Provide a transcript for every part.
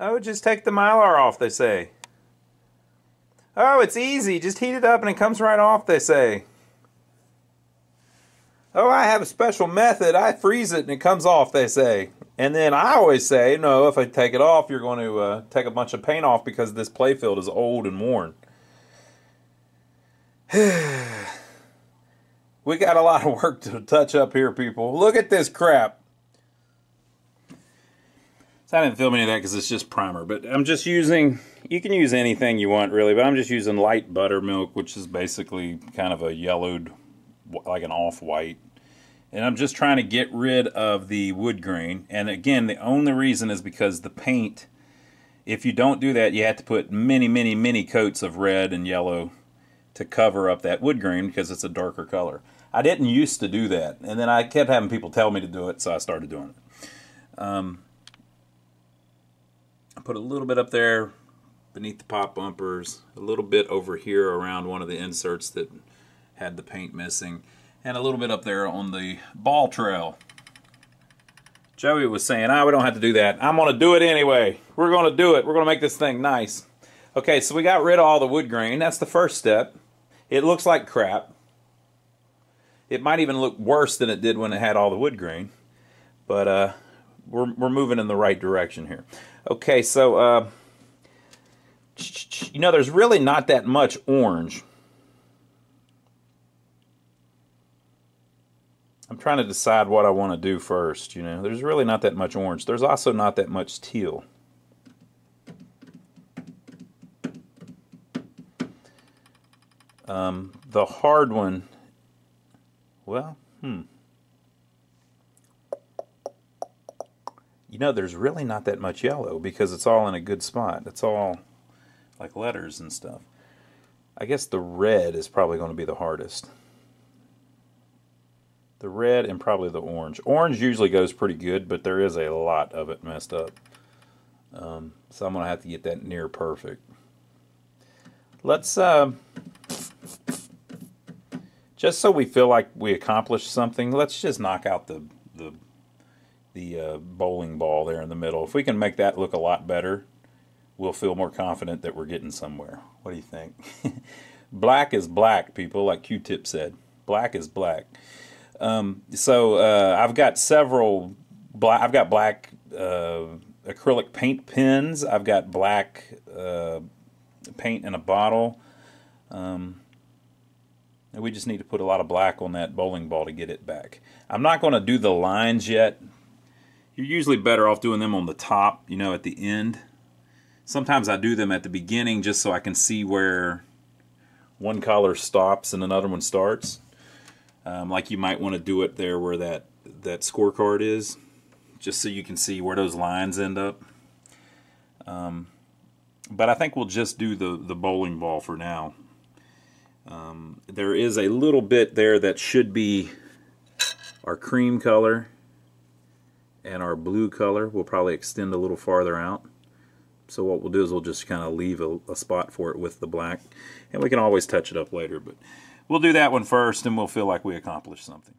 Oh, just take the Mylar off, they say. Oh, it's easy. Just heat it up and it comes right off, they say. Oh, I have a special method. I freeze it and it comes off, they say. And then I always say, no, if I take it off, you're going to take a bunch of paint off because this Playfield is old and worn. We got a lot of work to touch up here, people. Look at this crap. So I didn't film any of that because it's just primer. But I'm just using, you can use anything you want really, but I'm just using light buttermilk, which is basically kind of a yellowed, like an off-white. And I'm just trying to get rid of the wood grain. And again, the only reason is because the paint, if you don't do that, you have to put many, many, many coats of red and yellow to cover up that wood grain because it's a darker color. I didn't used to do that. And then I kept having people tell me to do it, so I started doing it. I put a little bit up there beneath the pop bumpers, a little bit over here around one of the inserts that had the paint missing, and a little bit up there on the ball trail. Joey was saying, we don't have to do that. I'm going to do it anyway. We're going to do it. We're going to make this thing nice. Okay, so we got rid of all the wood grain. That's the first step. It looks like crap. It might even look worse than it did when it had all the wood grain. But we're moving in the right direction here. Okay, so you know, there's really not that much orange. I'm trying to decide what I want to do first, you know. There's really not that much orange. There's also not that much teal. The hard one, well, you know, there's really not that much yellow because it's all in a good spot. It's all like letters and stuff. I guess the red is probably going to be the hardest. The red and probably the orange. Orange usually goes pretty good, but there is a lot of it messed up. So I'm going to have to get that near perfect. Let's, just so we feel like we accomplished something, let's just knock out the bowling ball there in the middle. If we can make that look a lot better, we'll feel more confident that we're getting somewhere. What do you think? Black is black, people, like Q-Tip said. Black is black. I've got several black. I've got black acrylic paint pens. I've got black paint in a bottle. And we just need to put a lot of black on that bowling ball to get it back. I'm not going to do the lines yet. You're usually better off doing them on the top, you know, at the end. Sometimes I do them at the beginning just so I can see where one color stops and another one starts. Like you might want to do it there where that scorecard is, just so you can see where those lines end up. But I think we'll just do the bowling ball for now. There is a little bit there that should be our cream color and our blue color. We'll probably extend a little farther out. So what we'll do is we'll just kind of leave a spot for it with the black. And we can always touch it up later, but we'll do that one first and we'll feel like we accomplished something.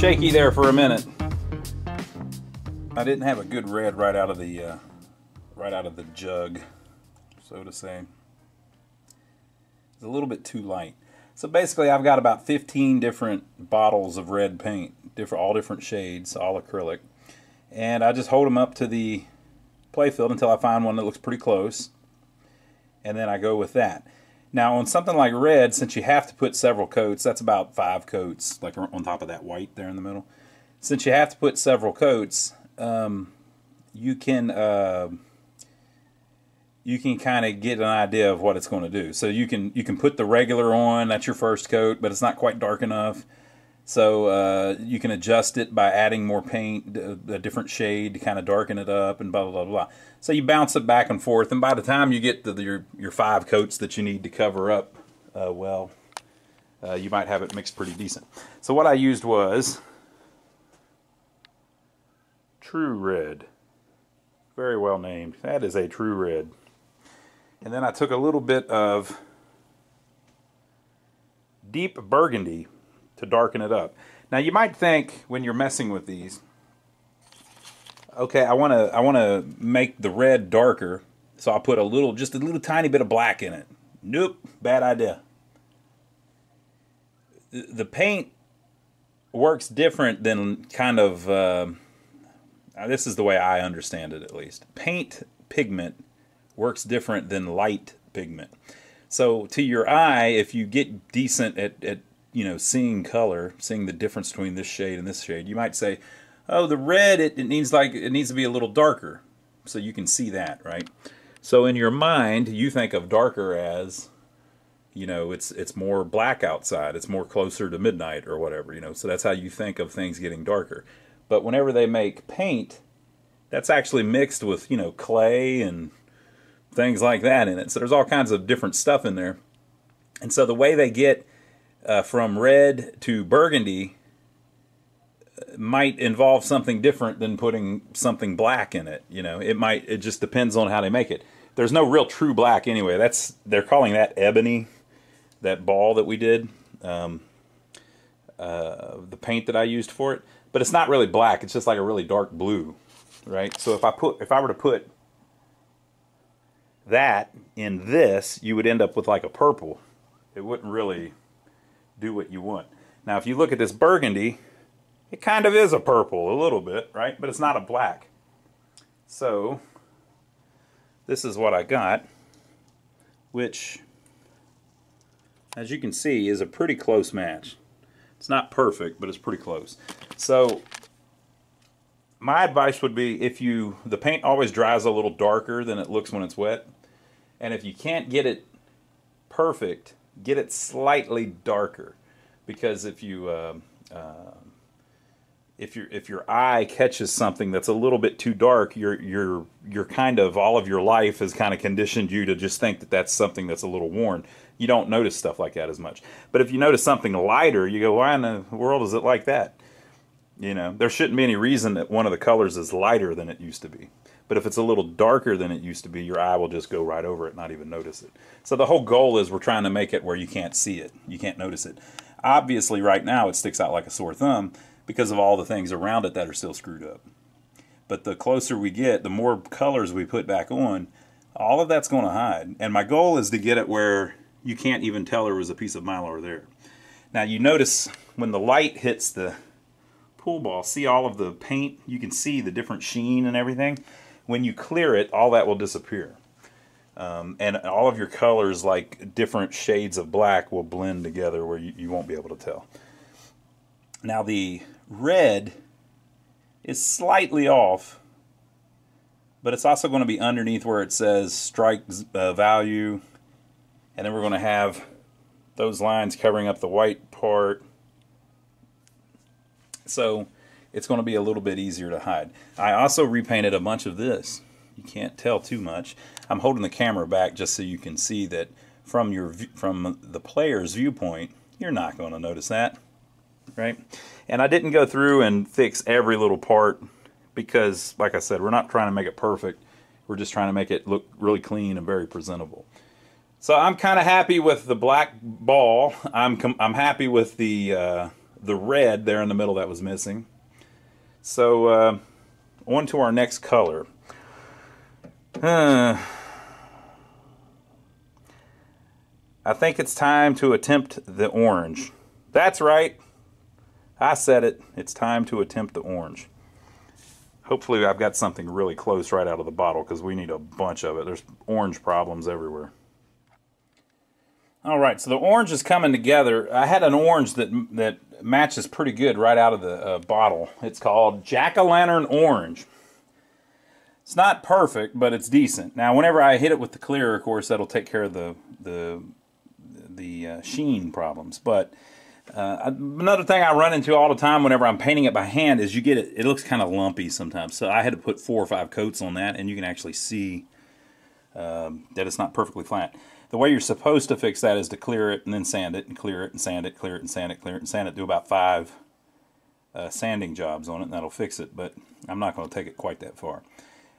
shaky there for a minute. I didn't have a good red right out of the jug, so to say. It's a little bit too light. So basically, I've got about 15 different bottles of red paint, all different shades, all acrylic, and I just hold them up to the Playfield until I find one that looks pretty close, and then I go with that. Now, on something like red, since you have to put several coats, that's about 5 coats, like on top of that white there in the middle. Since you have to put several coats, you can kind of get an idea of what it's going to do. So you can put the regular on, that's your first coat, but it's not quite dark enough. So you can adjust it by adding more paint, a different shade to kind of darken it up, and blah, blah, blah, blah. So you bounce it back and forth, and by the time you get to your 5 coats that you need to cover up, you might have it mixed pretty decent. So what I used was True Red. Very well named. That is a True Red. And then I took a little bit of Deep Burgundy to darken it up. Now you might think when you're messing with these, okay, I want to make the red darker, so I'll put just a little tiny bit of black in it. Nope, bad idea. The paint works different than kind of, this is the way I understand it at least. Paint pigment works different than light pigment. So to your eye, if you get decent at seeing color, seeing the difference between this shade and this shade, you might say, oh, the red, it needs to be a little darker, so you can see that, right? So in your mind, you think of darker as, it's more black outside, it's more closer to midnight or whatever, so that's how you think of things getting darker. But whenever they make paint, that's actually mixed with, clay and things like that in it. So there's all kinds of different stuff in there. And so the way they get from red to burgundy might involve something different than putting something black in it. It just depends on how they make it. There's no real true black anyway. They're calling that ebony, that ball that we did, the paint that I used for it. But it's not really black. It's just like a really dark blue, right? So if I were to put that in this, you would end up with like a purple. It wouldn't really do what you want. Now, if you look at this burgundy, it kind of is a purple, a little bit, right? But it's not a black. So this is what I got, which, as you can see, is a pretty close match. It's not perfect, but it's pretty close. So my advice would be, the paint always dries a little darker than it looks when it's wet. And if you can't get it perfect, get it slightly darker, because if your eye catches something that's a little bit too dark, you're kind of, all of your life has kind of conditioned you to just think that that's something that's a little worn. You don't notice stuff like that as much. But if you notice something lighter, you go, why in the world is it like that? There shouldn't be any reason that one of the colors is lighter than it used to be. But if it's a little darker than it used to be, your eye will just go right over it, not even notice it. So the whole goal is we're trying to make it where you can't see it. You can't notice it. Obviously, right now, it sticks out like a sore thumb because of all the things around it that are still screwed up. But the closer we get, the more colors we put back on, all of that's going to hide. And my goal is to get it where you can't even tell there was a piece of Mylar there. Now, you notice when the light hits the pool ball, see all of the paint? You can see the different sheen and everything. When you clear it, all that will disappear. And all of your colors, like different shades of black, will blend together where you won't be able to tell. Now the red is slightly off, but it's also going to be underneath where it says strike value. And then we're going to have those lines covering up the white part. So it's going to be a little bit easier to hide. I also repainted a bunch of this. You can't tell too much. I'm holding the camera back just so you can see that from the player's viewpoint, you're not going to notice that, right? And I didn't go through and fix every little part because, like I said, we're not trying to make it perfect. We're just trying to make it look really clean and very presentable. So I'm kind of happy with the black ball. I'm happy with the the red there in the middle that was missing. So on to our next color. I think it's time to attempt the orange. That's right. I said it. It's time to attempt the orange. Hopefully I've got something really close right out of the bottle, because we need a bunch of it. There's orange problems everywhere. Alright, so the orange is coming together. I had an orange that matches pretty good right out of the bottle. It's called Jack-o'-lantern Orange. It's not perfect, but it's decent. Now, whenever I hit it with the clear, of course, that'll take care of the sheen problems. But another thing I run into all the time whenever I'm painting it by hand is you get it, it looks kind of lumpy sometimes. So I had to put 4 or 5 coats on that, and you can actually see that it's not perfectly flat. The way you're supposed to fix that is to clear it and then sand it and clear it and sand it, clear it and sand it, clear it and sand it. Do about 5 sanding jobs on it, and that'll fix it, but I'm not going to take it quite that far.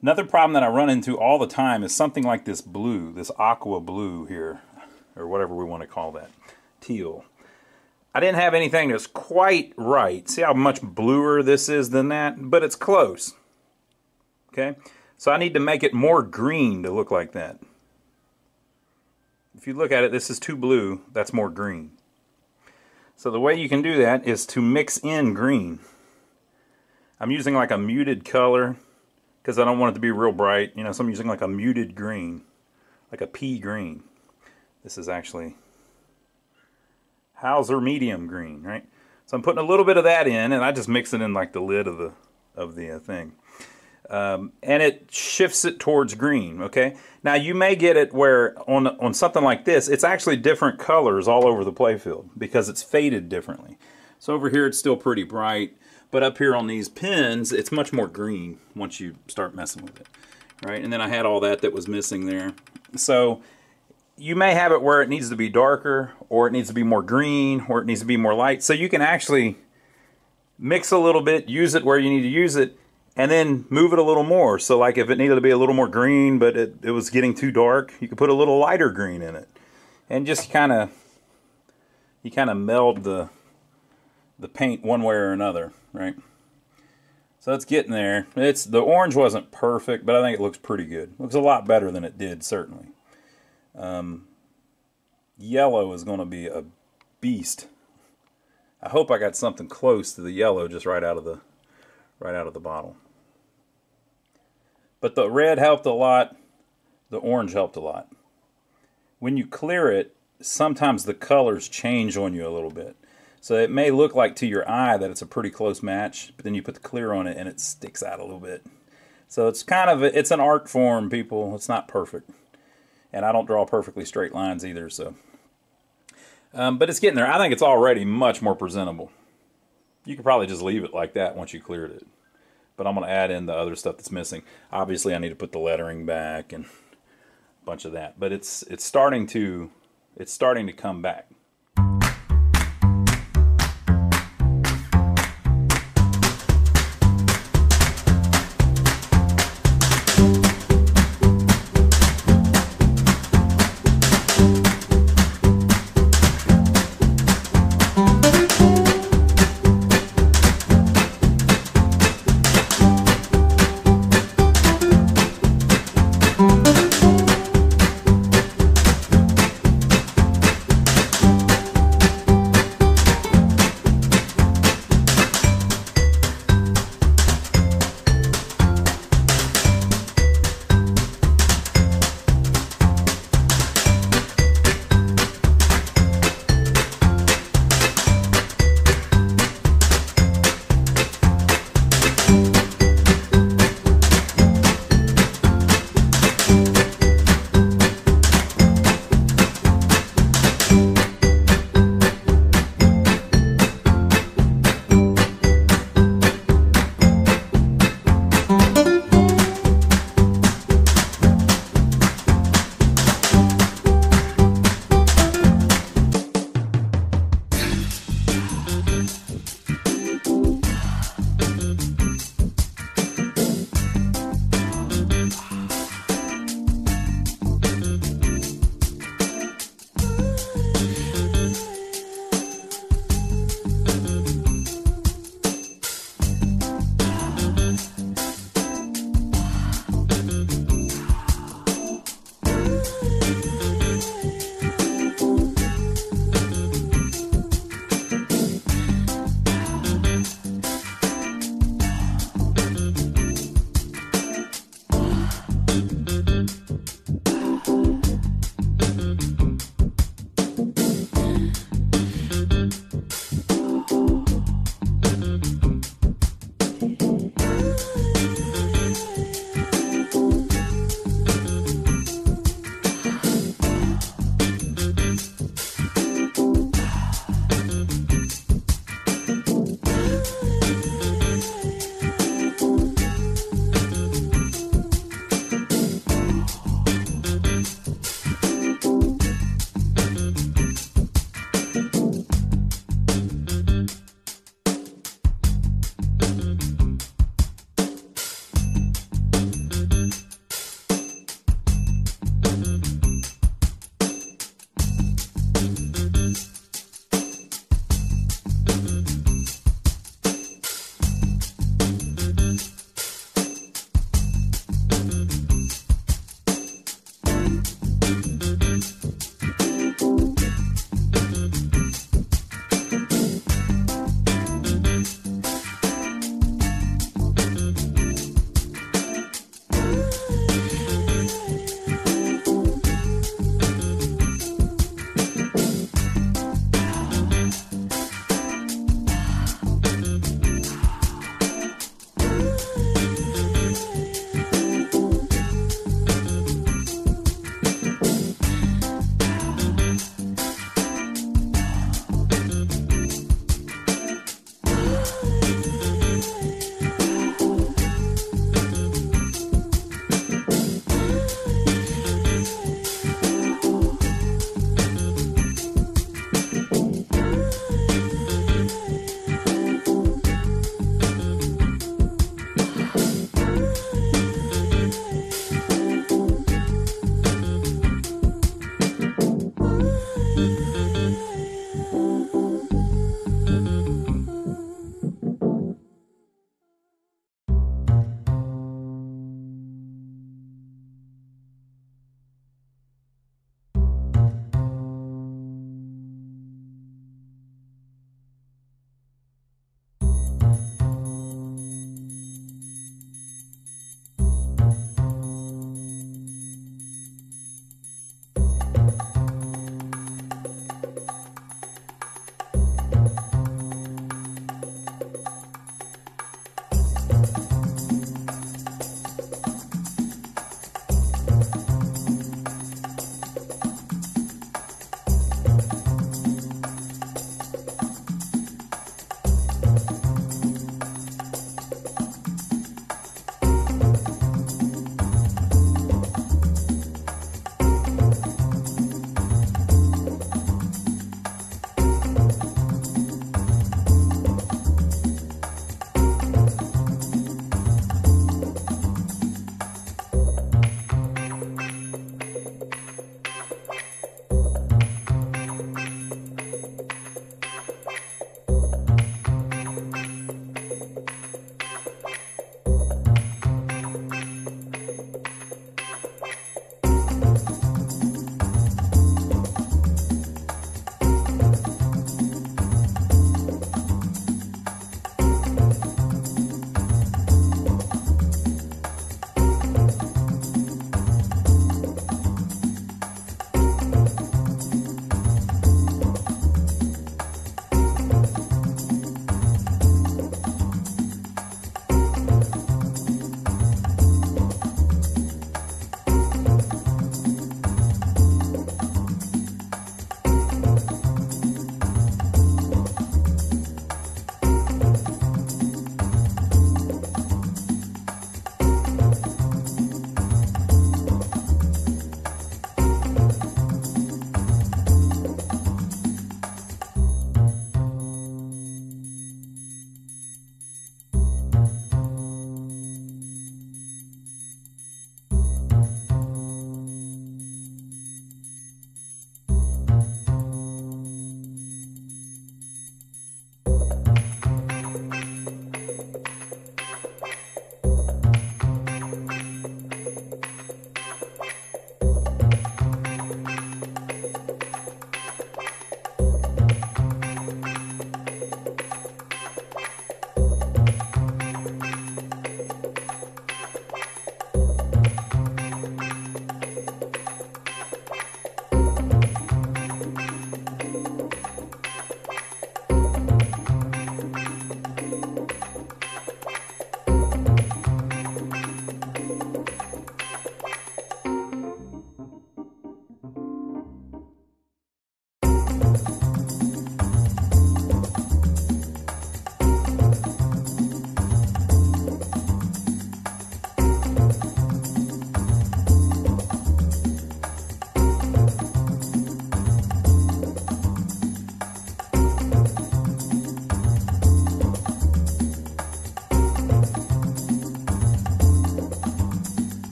Another problem that I run into all the time is something like this blue, this aqua blue here, or whatever we want to call that, teal. I didn't have anything that's quite right. See how much bluer this is than that? But it's close. Okay? So I need to make it more green to look like that. If you look at it, this is too blue, that's more green. So the way you can do that is to mix in green. I'm using like a muted color because I don't want it to be real bright. You know, so I'm using like a muted green, like a pea green. This is actually Hauser medium green, right? So I'm putting a little bit of that in, and I just mix it in like the lid of the thing. And it shifts it towards green, okay? Now you may get it where on something like this, it's actually different colors all over the playfield because it's faded differently. So over here it's still pretty bright, but up here on these pins, it's much more green once you start messing with it, right? And then I had all that was missing there. So you may have it where it needs to be darker, or it needs to be more green, or it needs to be more light. So you can actually mix a little bit, use it where you need to use it, and then move it a little more. So like if it needed to be a little more green, but it was getting too dark, you could put a little lighter green in it. And just you kind of meld the paint one way or another, right? So it's getting there. The orange wasn't perfect, but I think it looks pretty good. It looks a lot better than it did, certainly. Yellow is going to be a beast. I hope I got something close to the yellow just right out of the bottle. But the red helped a lot. The orange helped a lot. When you clear it, sometimes the colors change on you a little bit. So it may look like to your eye that it's a pretty close match, but then you put the clear on it and it sticks out a little bit. So it's it's an art form, people. It's not perfect. And I don't draw perfectly straight lines either, so. But it's getting there. I think it's already much more presentable. You could probably just leave it like that once you cleared it. But I'm going to add in the other stuff that's missing. Obviously, I need to put the lettering back and a bunch of that. But it's starting to come back.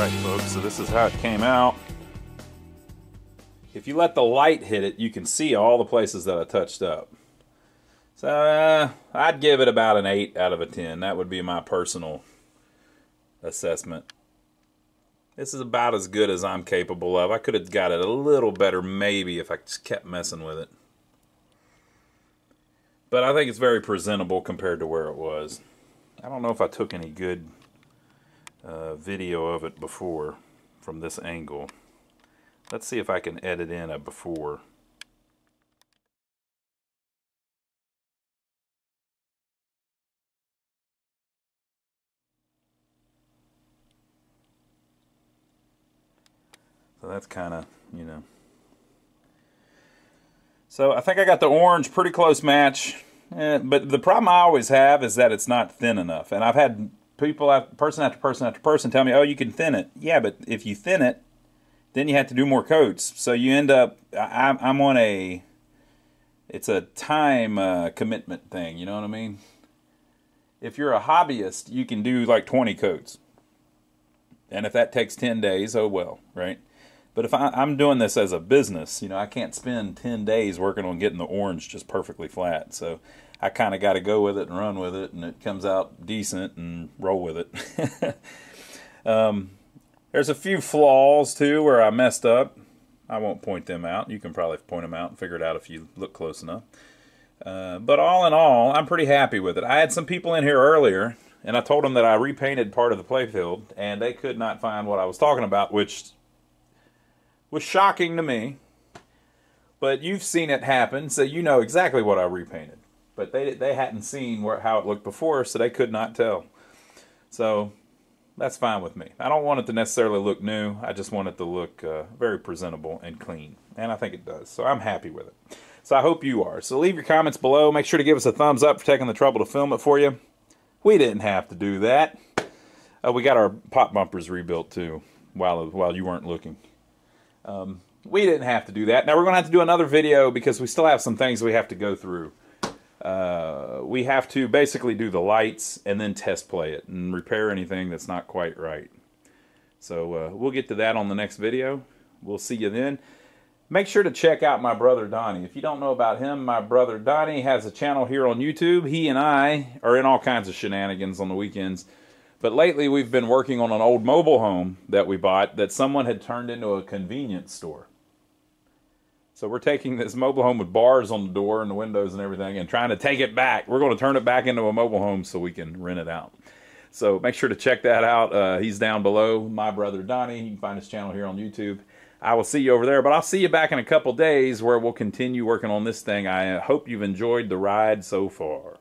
Alright folks, so this is how it came out. If you let the light hit it, you can see all the places that I touched up. So I'd give it about an 8 out of a 10. That would be my personal assessment. This is about as good as I'm capable of. I could have got it a little better maybe if I just kept messing with it. But I think it's very presentable compared to where it was. I don't know if I took any good video of it before from this angle. Let's see if I can edit in a before. So that's kind of, you know. So I think I got the orange pretty close match. But the problem I always have is that it's not thin enough. And I've had people, person after person after person tell me, oh, you can thin it. Yeah, but if you thin it, then you have to do more coats. So you end up, I'm on a, it's a time commitment thing, you know what I mean? If you're a hobbyist, you can do like 20 coats. And if that takes 10 days, oh well, right? But if I'm doing this as a business, you know, I can't spend 10 days working on getting the orange just perfectly flat. So I kind of got to go with it and run with it, and it comes out decent and roll with it. There's a few flaws, too, where I messed up. I won't point them out. You can probably point them out and figure it out if you look close enough. But all in all, I'm pretty happy with it. I had some people in here earlier, and I told them that I repainted part of the Playfield, and they could not find what I was talking about, which was shocking to me. But you've seen it happen, so you know exactly what I repainted. But they hadn't seen how it looked before, so they could not tell. So that's fine with me. I don't want it to necessarily look new. I just want it to look very presentable and clean. And I think it does. So I'm happy with it. So I hope you are. So leave your comments below. Make sure to give us a thumbs up for taking the trouble to film it for you. We didn't have to do that. We got our pop bumpers rebuilt too while you weren't looking. We didn't have to do that. Now we're going to have to do another video because we still have some things we have to go through. We have to basically do the lights and then test play it and repair anything that's not quite right. So we'll get to that on the next video. We'll see you then. Make sure to check out my brother Donnie. If you don't know about him, my brother Donnie has a channel here on YouTube. He and I are in all kinds of shenanigans on the weekends. But lately we've been working on an old mobile home that we bought that someone had turned into a convenience store. So we're taking this mobile home with bars on the door and the windows and everything and trying to take it back. We're going to turn it back into a mobile home so we can rent it out. So make sure to check that out. He's down below, my brother Donnie. You can find his channel here on YouTube. I will see you over there, but I'll see you back in a couple days where we'll continue working on this thing. I hope you've enjoyed the ride so far.